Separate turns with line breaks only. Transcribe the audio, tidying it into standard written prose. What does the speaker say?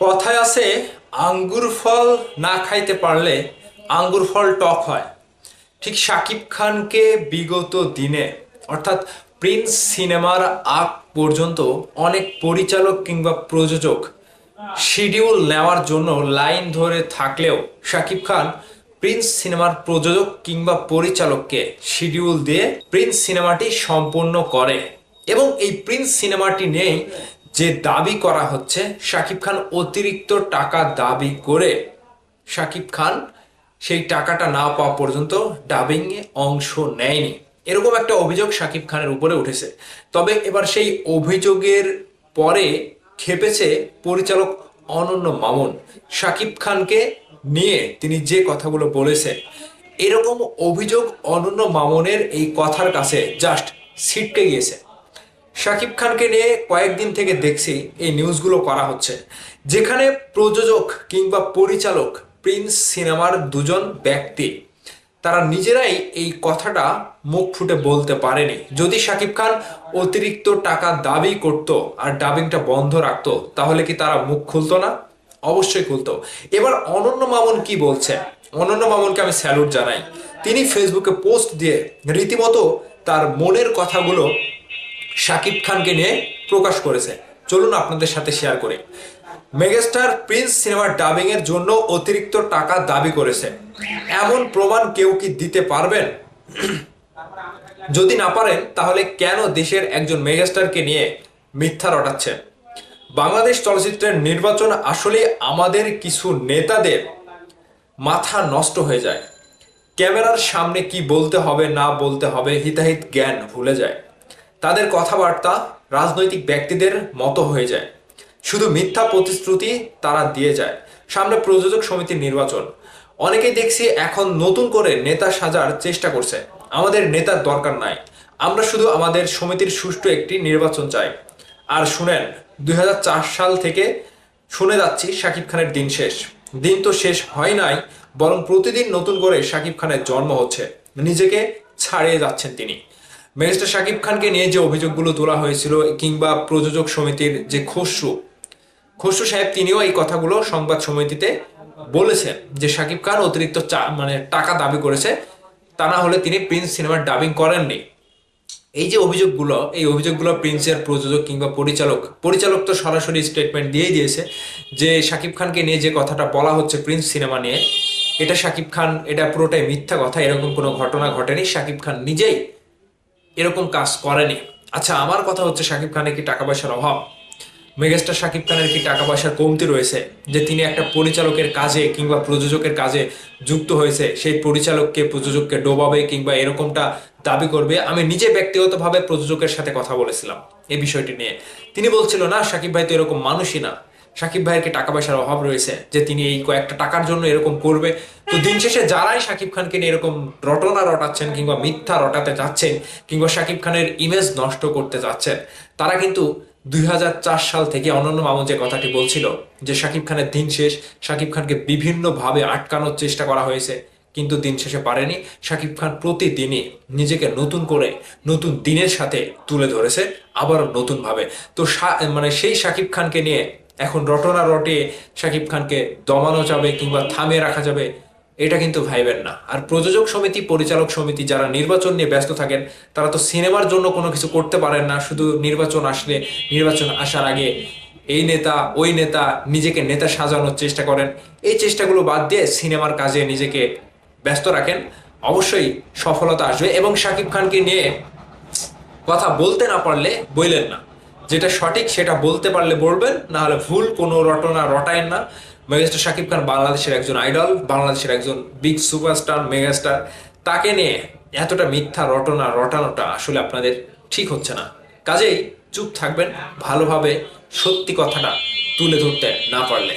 কথায় আছে আঙ্গুর ফল না খাইতে পারলে আঙ্গুর ফল টক হয়। ঠিক শাকিব খানকে বিগত দিনে অর্থাৎ প্রিন্স সিনেমার আগ পর্যন্ত অনেক পরিচালক কিংবা প্রযোজক শিডিউল নেওয়ার জন্য লাইন ধরে থাকলেও শাকিব খান প্রিন্স সিনেমার প্রযোজক কিংবা পরিচালককে শিডিউল দিয়ে প্রিন্স সিনেমাটি সম্পূর্ণ করে। এবং এই প্রিন্স সিনেমাটি নিয়েই যে দাবি করা হচ্ছে, শাকিব খান অতিরিক্ত টাকা দাবি করে শাকিব খান সেই টাকাটা না পাওয়া পর্যন্ত ডাবিংয়ে অংশ নেয়নি, এরকম একটা অভিযোগ শাকিব খানের উপরে উঠেছে। তবে এবার সেই অভিযোগের পরে খেপেছে পরিচালক অনন্য মামুন। শাকিব খানকে নিয়ে তিনি যে কথাগুলো বলেছেন, এরকম অভিযোগ অনন্য মামুনের এই কথার কাছে জাস্ট ছিটকে গিয়েছে। শাকিব খানকে নিয়ে কয়েকদিন থেকে দেখছি এই নিউজগুলো করা হচ্ছে, যেখানে প্রযোজক কিংবা পরিচালক প্রিন্স সিনেমার দুজন ব্যক্তি তারা নিজেরাই এই কথাটা মুখ ফুটে বলতে পারেনি। যদি শাকিব খান অতিরিক্ত টাকা দাবি করত আর ডাবিংটা বন্ধ রাখতো, তাহলে কি তারা মুখ খুলতো না? অবশ্যই খুলতো। এবার অনন্য মামুন কি বলছে, অনন্য মামুনকে আমি স্যালুট জানাই। তিনি ফেসবুকে পোস্ট দিয়ে রীতিমতো তার মনের কথাগুলো শাকিব খানকে নিয়ে প্রকাশ করেছে। চলুন আপনাদের সাথে শেয়ার করি। মেগাস্টার প্রিন্স সিনেমার ডাবিং এর জন্য অতিরিক্ত টাকা দাবি করেছে, এমন প্রমাণ কেউ কি দিতে পারবেন? যদি না পারেন তাহলে কেন দেশের একজন মেগাস্টারকে নিয়ে মিথ্যা রটাচ্ছেন? বাংলাদেশ চলচ্চিত্রের নির্বাচন আসলে আমাদের কিছু নেতাদের মাথা নষ্ট হয়ে যায়। ক্যামেরার সামনে কি বলতে হবে না বলতে হবে হিতাহিত জ্ঞান ভুলে যায়। তাদের কথাবার্তা রাজনৈতিক ব্যক্তিদের মতো হয়ে যায়, শুধু মিথ্যা প্রতিশ্রুতি তারা দিয়ে যায়। সামনে প্রযোজক সমিতির নির্বাচন, অনেকেই দেখছি এখন নতুন করে নেতা সাজার চেষ্টা করছে। আমাদের নেতার দরকার নাই, আমরা শুধু আমাদের সমিতির সুষ্ঠু একটি নির্বাচন চাই। আর শুনেন, 2004 সাল থেকে শুনে যাচ্ছি শাকিব খানের দিন শেষ। দিন তো শেষ হয় নাই, বরং প্রতিদিন নতুন করে শাকিব খানের জন্ম হচ্ছে, নিজেকে ছাড়িয়ে যাচ্ছেন তিনি। মেগাস্টার শাকিব খানকে নিয়ে যে অভিযোগগুলো তোলা হয়েছিল কিংবা প্রযোজক সমিতির যে খসরু সাহেব, তিনিও এই কথাগুলো সংবাদ সমিতিতে বলেছেন যে শাকিব খান অতিরিক্ত টাকা দাবি করেছে, তা না হলে তিনি প্রিন্স সিনেমার ডাবিং করেননি। এই যে অভিযোগগুলো, এই অভিযোগগুলো প্রিন্সের প্রযোজক কিংবা পরিচালক তো সরাসরি স্টেটমেন্ট দিয়েই দিয়েছে যে শাকিব খানকে নিয়ে যে কথাটা বলা হচ্ছে প্রিন্স সিনেমা নিয়ে, এটা শাকিব খান, এটা পুরোটাই মিথ্যা কথা, এরকম কোনো ঘটনা ঘটেনি, শাকিব খান নিজেই এরকম কাজ করেনি। আচ্ছা, আমার কথা হচ্ছে, শাকিব খানের কি টাকা পয়সার অভাব? মেগাস্টার শাকিব খানের কি টাকা পয়সার কমতি রয়েছে যে তিনি একটা পরিচালকের কাজে কিংবা প্রযোজকের কাজে যুক্ত হয়েছে, সেই পরিচালককে প্রযোজককে ডোবাবে কিংবা এরকমটা দাবি করবে? আমি নিজে ব্যক্তিগতভাবে প্রযোজকের সাথে কথা বলেছিলাম এই বিষয়টি নিয়ে। তিনি বলছিল, না শাকিব ভাই তো এরকম মানুষই না, শাকিব ভাইয়ের কি টাকা পয়সার অভাব রয়েছে যে তিনি এই কয়েকটা টাকার জন্য এরকম করবে? তো দিন শেষে যারাই শাকিব খানকে নিয়ে এরকম রটনা রটাচ্ছেন কিংবা মিথ্যা রটাতে চাচ্ছেন কিংবা শাকিব খানের ইমেজ নষ্ট করতে চাচ্ছেন, তারা কিন্তু 2004 সাল থেকে অনন্য মামুন যে কথাটি বলছিল যে শাকিব খানের দিন শেষ, শাকিব খানকে বিভিন্নভাবে আটকানোর চেষ্টা করা হয়েছে, কিন্তু দিন শেষে পারেনি। শাকিব খান প্রতিদিনই নিজেকে নতুন করে নতুন দিনের সাথে তুলে ধরেছে, আবারও নতুনভাবে। তো সেই শাকিব খানকে নিয়ে এখন রটনা রটিয়ে শাকিব খানকে দমানো যাবে কিংবা থামিয়ে রাখা যাবে, এটা কিন্তু ভাইবেন না। আর প্রযোজক সমিতি, পরিচালক সমিতি যারা নির্বাচন নিয়ে ব্যস্ত থাকেন, তারা তো সিনেমার জন্য কোনো কিছু করতে পারেন না। শুধু নির্বাচন আসলে, নির্বাচন আসার আগে এই নেতা ওই নেতা নিজেকে নেতা সাজানোর চেষ্টা করেন। এই চেষ্টাগুলো বাদ দিয়ে সিনেমার কাজে নিজেকে ব্যস্ত রাখেন, অবশ্যই সফলতা আসবে। এবং শাকিব খানকে নিয়ে কথা বলতে না পারলে বললেন না, যেটা সঠিক সেটা বলতে পারলে বলবেন, না হলে ভুল কোনো রটনা রটায়েন না। মেগাস্টার শাকিব খান বাংলাদেশের একজন আইডল, বাংলাদেশের একজন বিগ সুপারস্টার, মেগাস্টার। তাকে নিয়ে এতটা মিথ্যা রটনা রটানোটা আসলে আপনাদের ঠিক হচ্ছে না। কাজেই চুপ থাকবেন ভালোভাবে সত্যি কথাটা তুলে ধরতে না পারলে।